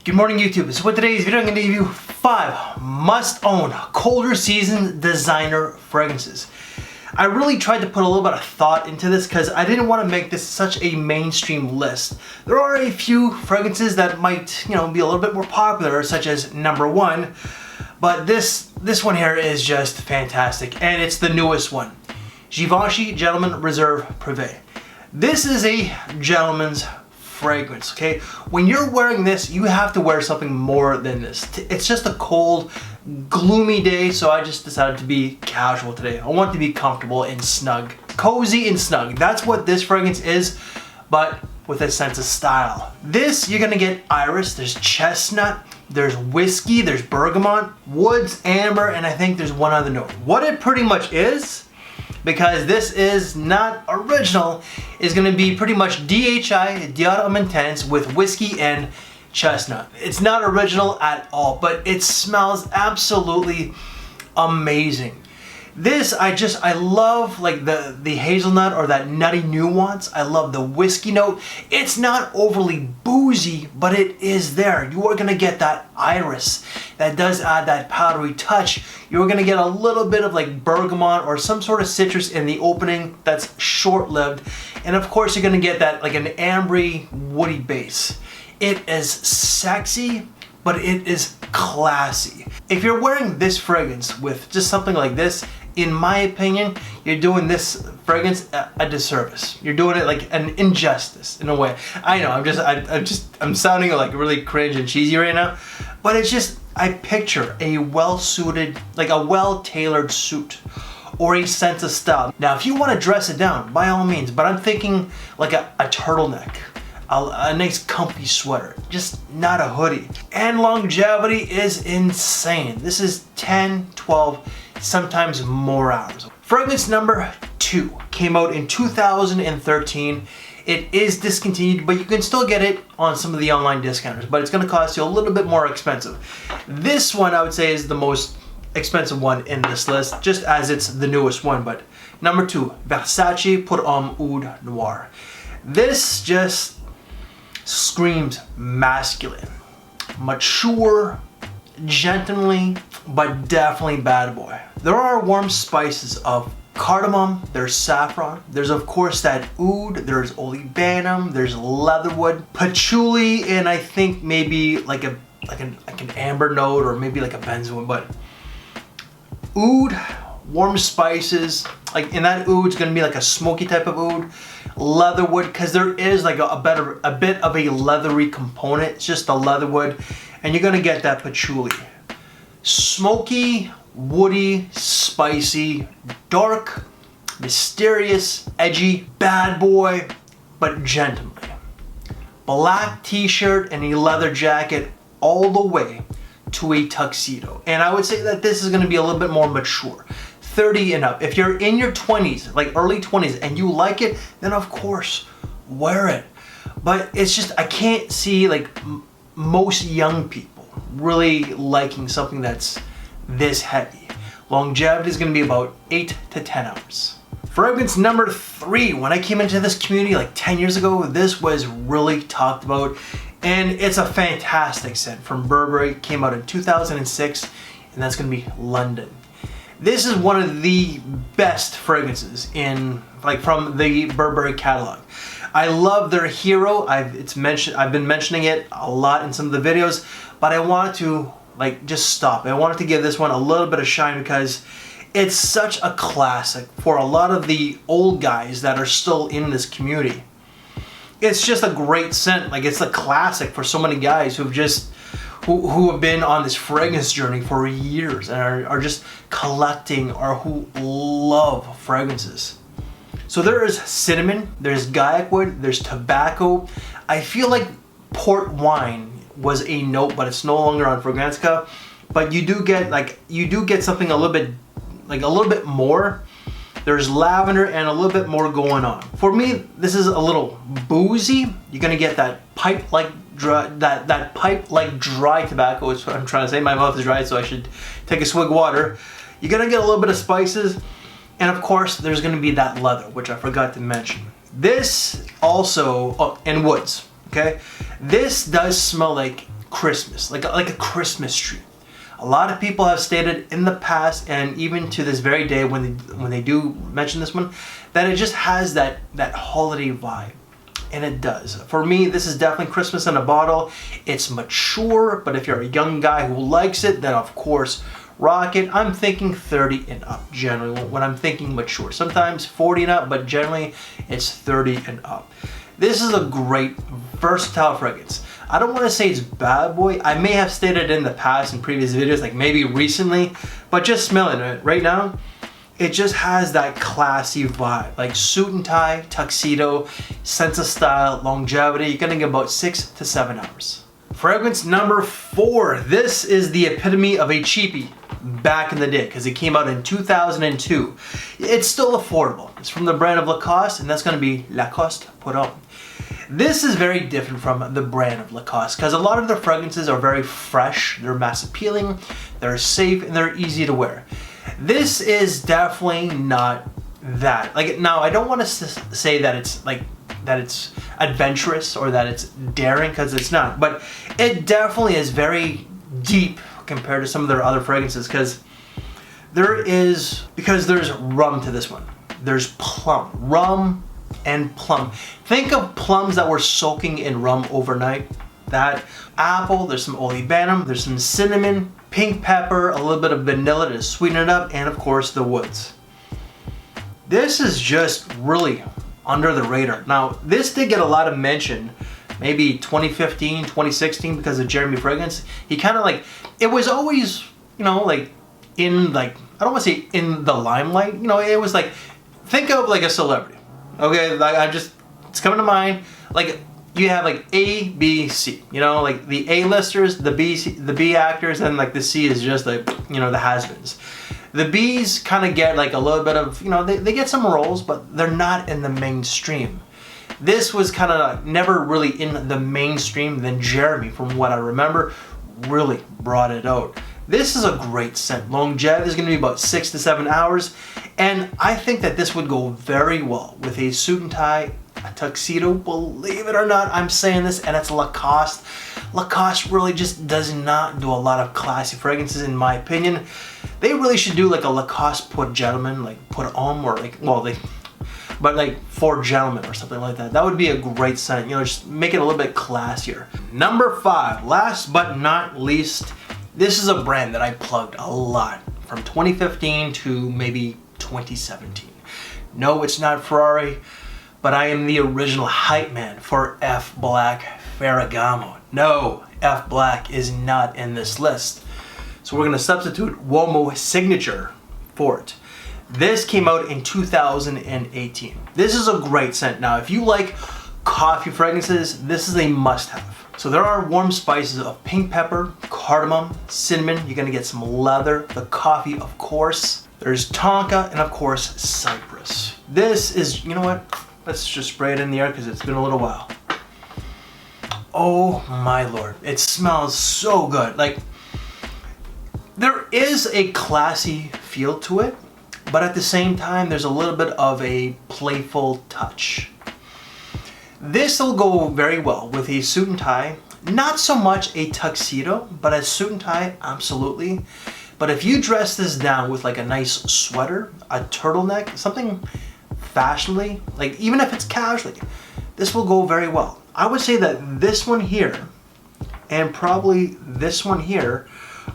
Good morning, YouTube. So with today's video, I'm going to give you 5 must-own colder season designer fragrances. I really tried to put a little bit of thought into this because I didn't want to make this such a mainstream list. There are a few fragrances that might, be a little bit more popular, such as number 1, but this one here is just fantastic, and it's the newest one. Givenchy Gentleman Reserve Privé. This is a gentleman's fragrance, okay? When you're wearing this, you have to wear something more than this. It's just a cold, gloomy day, so I just decided to be casual today. I want to be comfortable and snug. Cozy and snug. That's what this fragrance is, but with a sense of style. This, you're gonna get iris, there's chestnut, there's whiskey, there's bergamot, woods, amber, and I think there's one other note. What it pretty much is, because this is not original, is going to be pretty much DHI, Diode Homme Intense, with whiskey and chestnut. It's not original at all, but it smells absolutely amazing. This, I love like the hazelnut or that nutty nuance. I love the whiskey note. It's not overly boozy, but it is there. You are gonna get that iris that does add that powdery touch. You're gonna get a little bit of like bergamot or some sort of citrus in the opening that's short-lived. And of course, you're gonna get that like an ambery, woody base. It is sexy, but it is classy. If you're wearing this fragrance with just something like this, in my opinion, you're doing this fragrance a disservice. You're doing it like an injustice in a way. I know, I'm sounding like really cringe and cheesy right now, but it's just, I picture a well-suited, like a well-tailored suit or a sense of style. Now, if you want to dress it down, by all means, but I'm thinking like a turtleneck. A nice comfy sweater, just not a hoodie. And longevity is insane. This is 10, 12, sometimes more hours. Fragrance number 2 came out in 2013. It is discontinued, but you can still get it on some of the online discounters, but it's gonna cost you a little bit more expensive. This one I would say is the most expensive one in this list, just as it's the newest one, but number 2, Versace Pour Homme Oud Noir. This just screams masculine, mature, gentlemanly, but definitely bad boy. There are warm spices of cardamom, there's saffron, there's of course that oud, there's olibanum, there's leatherwood, patchouli, and I think maybe like an amber note or maybe like a benzoin, but oud, warm spices, like in that oud, it's gonna be like a smoky type of oud. Leatherwood, because there is like a bit of a leathery component. It's just the leatherwood, and you're gonna get that patchouli. Smoky, woody, spicy, dark, mysterious, edgy, bad boy, but gentlemanly. Black t-shirt and a leather jacket all the way to a tuxedo. And I would say that this is gonna be a little bit more mature. 30 and up. If you're in your 20s, like early 20s, and you like it, then of course, wear it. But it's just, I can't see like most young people really liking something that's this heavy. Longevity is gonna be about 8 to 10 hours. Fragrance number 3, when I came into this community like 10 years ago, this was really talked about, and it's a fantastic scent from Burberry. It came out in 2006, and that's gonna be London. This is one of the best fragrances from the Burberry catalog. I love their Hero. I've been mentioning it a lot in some of the videos, but I wanted to just stop. I wanted to give this one a little bit of shine because it's such a classic for a lot of the old guys that are still in this community. It's just a great scent. Like, it's a classic for so many guys who have been on this fragrance journey for years and are just collecting or who love fragrances. So there is cinnamon, there's guaiac wood, there's tobacco. I feel like port wine was a note, but it's no longer on Fragrantica. But you do get something a little bit more. There's lavender and a little bit more going on. For me, this is a little boozy. You're gonna get that pipe-like dry tobacco is what I'm trying to say. My mouth is dry, so I should take a swig of water. You're gonna get a little bit of spices, and of course, there's gonna be that leather, which I forgot to mention. This also, and woods, okay? This does smell like Christmas, like a Christmas tree. A lot of people have stated in the past, and even to this very day when they do mention this one, that it just has that holiday vibe. And it does. For me, this is definitely Christmas in a bottle. It's mature, but if you're a young guy who likes it, then of course, rock it. I'm thinking 30 and up generally when I'm thinking mature. Sometimes 40 and up, but generally it's 30 and up. This is a great, versatile fragrance. I don't want to say it's bad boy. I may have stated in the past in previous videos, like maybe recently, but just smelling it right now, it just has that classy vibe, like suit and tie, tuxedo, sense of style, longevity. You're gonna get about 6 to 7 hours. Fragrance number 4. This is the epitome of a cheapie back in the day because it came out in 2002. It's still affordable. It's from the brand of Lacoste, and that's gonna be Lacoste Pour Homme. This is very different from the brand of Lacoste because a lot of their fragrances are very fresh, they're mass appealing, they're safe, and they're easy to wear. This is definitely not that. Like, now I don't want to say that it's like that it's adventurous or that it's daring, because it's not, but it definitely is very deep compared to some of their other fragrances because there's rum to this one. There's plum, rum and plum. Think of plums that were soaking in rum overnight. That apple, there's some olibanum, there's some cinnamon, pink pepper, a little bit of vanilla to sweeten it up, and of course the woods. This is just really under the radar. Now, this did get a lot of mention, maybe 2015, 2016, because of Jeremy Fragrance. He kind of like, it was always, you know, like in like, I don't want to say in the limelight, you know, it was like, think of like a celebrity. Okay, like it's coming to mind, like you have like A, B, C, you know, like the A-listers, the B actors, and like the C is just like, you know, the has-beens. The B's kind of get like a little bit of, you know, they get some roles, but they're not in the mainstream. This was kind of never really in the mainstream. Then Jeremy, from what I remember, really brought it out. This is a great scent. Longevity is going to be about 6 to 7 hours, and I think that this would go very well with a suit and tie, a tuxedo. Believe it or not, I'm saying this, and it's Lacoste. Lacoste really just does not do a lot of classy fragrances, in my opinion. They really should do like a Lacoste Pour Gentlemen, like Pour Homme, or like, well, but like for gentlemen or something like that. That would be a great scent. You know, just make it a little bit classier. Number 5, last but not least, this is a brand that I plugged a lot from 2015 to maybe 2017. No, it's not Ferrari, but I am the original hype man for F Black Ferragamo. No, F Black is not in this list. So we're going to substitute Uomo Signature for it. This came out in 2018. This is a great scent. Now, if you like coffee fragrances, this is a must-have. So there are warm spices of pink pepper, cardamom, cinnamon. You're gonna get some leather, the coffee, of course. There's tonka, and of course, cypress. This is, you know what? Let's just spray it in the air because it's been a little while. Oh my Lord, it smells so good. Like, there is a classy feel to it, but at the same time, there's a little bit of a playful touch. This will go very well with a suit and tie. Not so much a tuxedo, but a suit and tie, absolutely. But if you dress this down with like a nice sweater, a turtleneck, something fashionably, like even if it's casually, this will go very well. I would say that this one here and probably this one here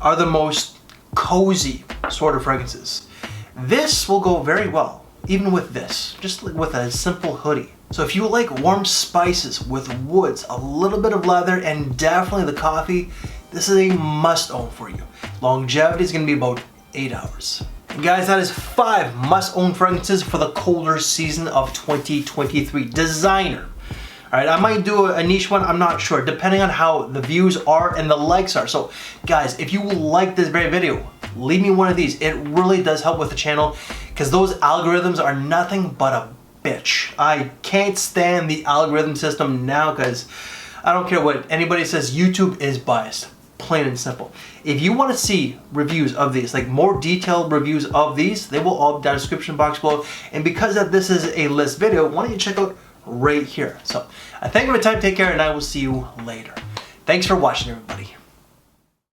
are the most cozy sort of fragrances. This will go very well, even with this, just like with a simple hoodie. So if you like warm spices with woods, a little bit of leather, and definitely the coffee, this is a must-own for you. Longevity is going to be about 8 hours. And guys, that is 5 must-own fragrances for the colder season of 2023. Designer. Alright, I might do a niche one, I'm not sure, depending on how the views are and the likes are. So guys, if you like this very video, leave me one of these. It really does help with the channel, because those algorithms are nothing but a bitch. I can't stand the algorithm system now, because I don't care what anybody says, YouTube is biased. Plain and simple. If you want to see reviews of these, like more detailed reviews of these, they will all be down in the description box below. And because that this is a list video, why don't you check out right here. So I thank you for your time, take care, and I will see you later. Thanks for watching, everybody.